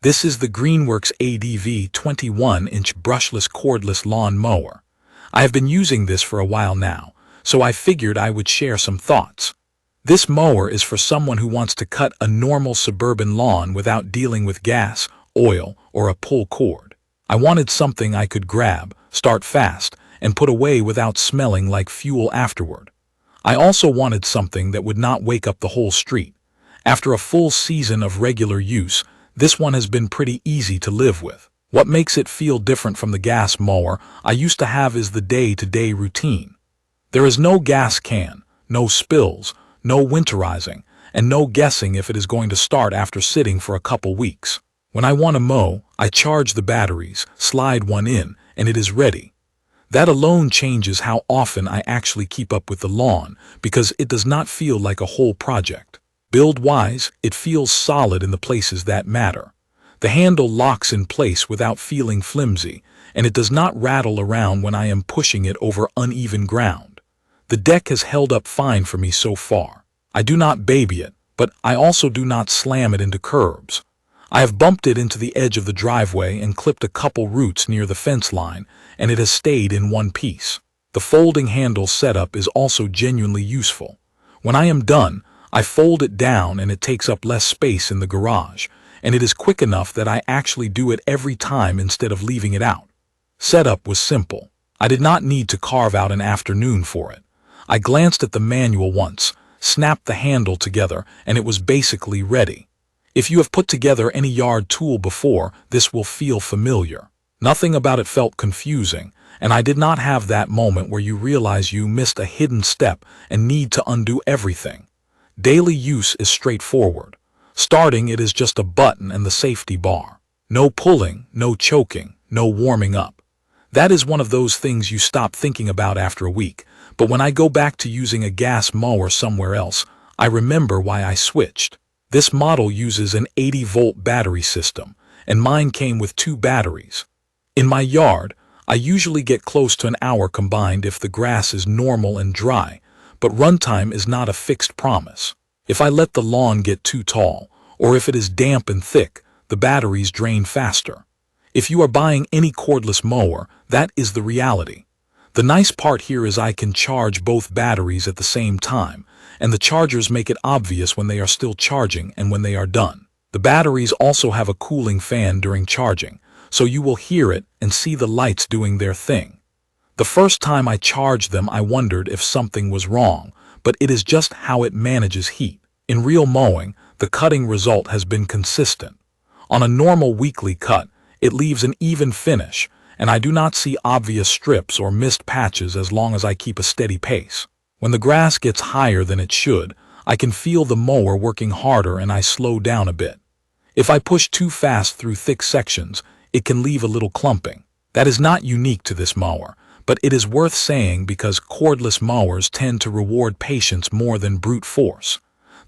This is the Greenworks 80V 21-inch brushless cordless lawn mower. I have been using this for a while now, so I figured I would share some thoughts. This mower is for someone who wants to cut a normal suburban lawn without dealing with gas, oil, or a pull cord. I wanted something I could grab, start fast, and put away without smelling like fuel afterward. I also wanted something that would not wake up the whole street. After a full season of regular use, this one has been pretty easy to live with. What makes it feel different from the gas mower I used to have is the day-to-day routine. There is no gas can, no spills, no winterizing, and no guessing if it is going to start after sitting for a couple weeks. When I want to mow, I charge the batteries, slide one in, and it is ready. That alone changes how often I actually keep up with the lawn, because it does not feel like a whole project. Build-wise, it feels solid in the places that matter. The handle locks in place without feeling flimsy, and it does not rattle around when I am pushing it over uneven ground. The deck has held up fine for me so far. I do not baby it, but I also do not slam it into curbs. I have bumped it into the edge of the driveway and clipped a couple roots near the fence line, and it has stayed in one piece. The folding handle setup is also genuinely useful. When I am done, I fold it down and it takes up less space in the garage, and it is quick enough that I actually do it every time instead of leaving it out. Setup was simple. I did not need to carve out an afternoon for it. I glanced at the manual once, snapped the handle together, and it was basically ready. If you have put together any yard tool before, this will feel familiar. Nothing about it felt confusing, and I did not have that moment where you realize you missed a hidden step and need to undo everything. Daily use is straightforward. Starting it is just a button and the safety bar. No pulling, no choking, no warming up. That is one of those things you stop thinking about after a week, but when I go back to using a gas mower somewhere else, I remember why I switched. This model uses an 80-volt battery system, and mine came with 2 batteries. In my yard, I usually get close to an hour combined if the grass is normal and dry, but runtime is not a fixed promise. If I let the lawn get too tall, or if it is damp and thick, the batteries drain faster. If you are buying any cordless mower, that is the reality. The nice part here is I can charge both batteries at the same time, and the chargers make it obvious when they are still charging and when they are done. The batteries also have a cooling fan during charging, so you will hear it and see the lights doing their thing. The first time I charged them, I wondered if something was wrong, but it is just how it manages heat. In real mowing, the cutting result has been consistent. On a normal weekly cut, it leaves an even finish, and I do not see obvious strips or missed patches as long as I keep a steady pace. When the grass gets higher than it should, I can feel the mower working harder and I slow down a bit. If I push too fast through thick sections, it can leave a little clumping. That is not unique to this mower, but it is worth saying because cordless mowers tend to reward patience more than brute force.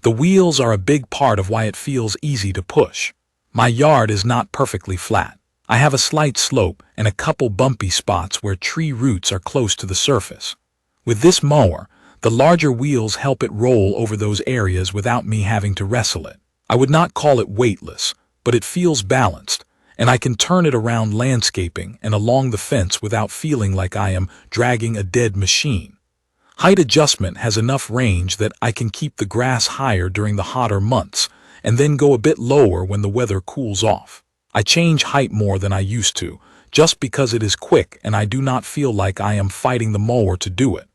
The wheels are a big part of why it feels easy to push. My yard is not perfectly flat. I have a slight slope and a couple bumpy spots where tree roots are close to the surface. With this mower, the larger wheels help it roll over those areas without me having to wrestle it. I would not call it weightless, but it feels balanced, and I can turn it around landscaping and along the fence without feeling like I am dragging a dead machine. Height adjustment has enough range that I can keep the grass higher during the hotter months and then go a bit lower when the weather cools off. I change height more than I used to, just because it is quick and I do not feel like I am fighting the mower to do it.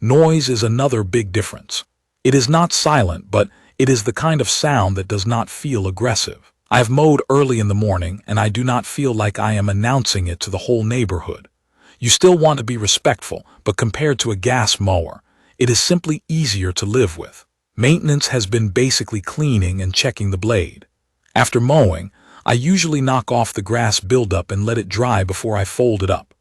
Noise is another big difference. It is not silent, but it is the kind of sound that does not feel aggressive. I have mowed early in the morning and I do not feel like I am announcing it to the whole neighborhood. You still want to be respectful, but compared to a gas mower, it is simply easier to live with. Maintenance has been basically cleaning and checking the blade. After mowing, I usually knock off the grass buildup and let it dry before I fold it up.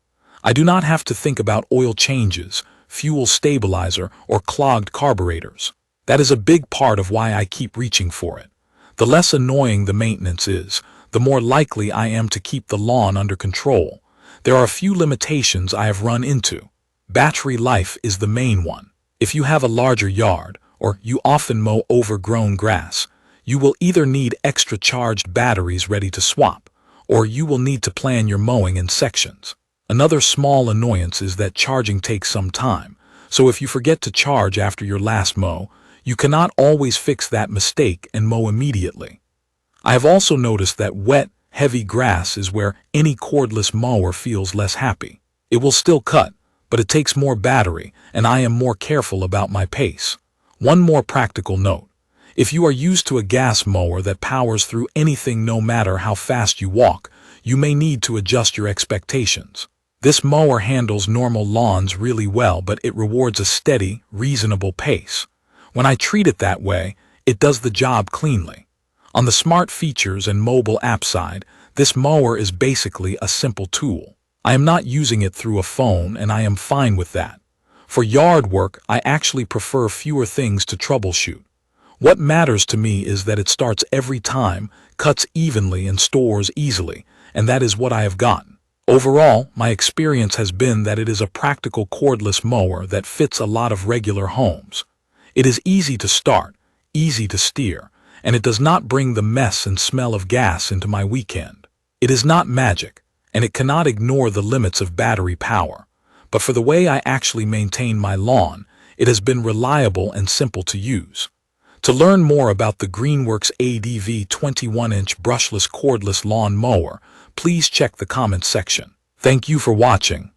I do not have to think about oil changes, fuel stabilizer, or clogged carburetors. That is a big part of why I keep reaching for it. The less annoying the maintenance is, the more likely I am to keep the lawn under control. There are a few limitations I have run into. Battery life is the main one. If you have a larger yard, or you often mow overgrown grass, You will either need extra charged batteries ready to swap, or you will need to plan your mowing in sections. Another small annoyance is that charging takes some time, so if you forget to charge after your last mow, you cannot always fix that mistake and mow immediately. I have also noticed that wet, heavy grass is where any cordless mower feels less happy. It will still cut, but it takes more battery, and I am more careful about my pace. One more practical note. If you are used to a gas mower that powers through anything no matter how fast you walk, you may need to adjust your expectations. This mower handles normal lawns really well, but it rewards a steady, reasonable pace. When I treat it that way, it does the job cleanly. On the smart features and mobile app side, this mower is basically a simple tool. I am not using it through a phone, and I am fine with that. For yard work, I actually prefer fewer things to troubleshoot. What matters to me is that it starts every time, cuts evenly, and stores easily, and that is what I have gotten. Overall, my experience has been that it is a practical cordless mower that fits a lot of regular homes. It is easy to start, easy to steer, and it does not bring the mess and smell of gas into my weekend. It is not magic, and it cannot ignore the limits of battery power, but for the way I actually maintain my lawn, it has been reliable and simple to use. To learn more about the Greenworks 80V 21-inch brushless cordless lawn mower, please check the comments section. Thank you for watching.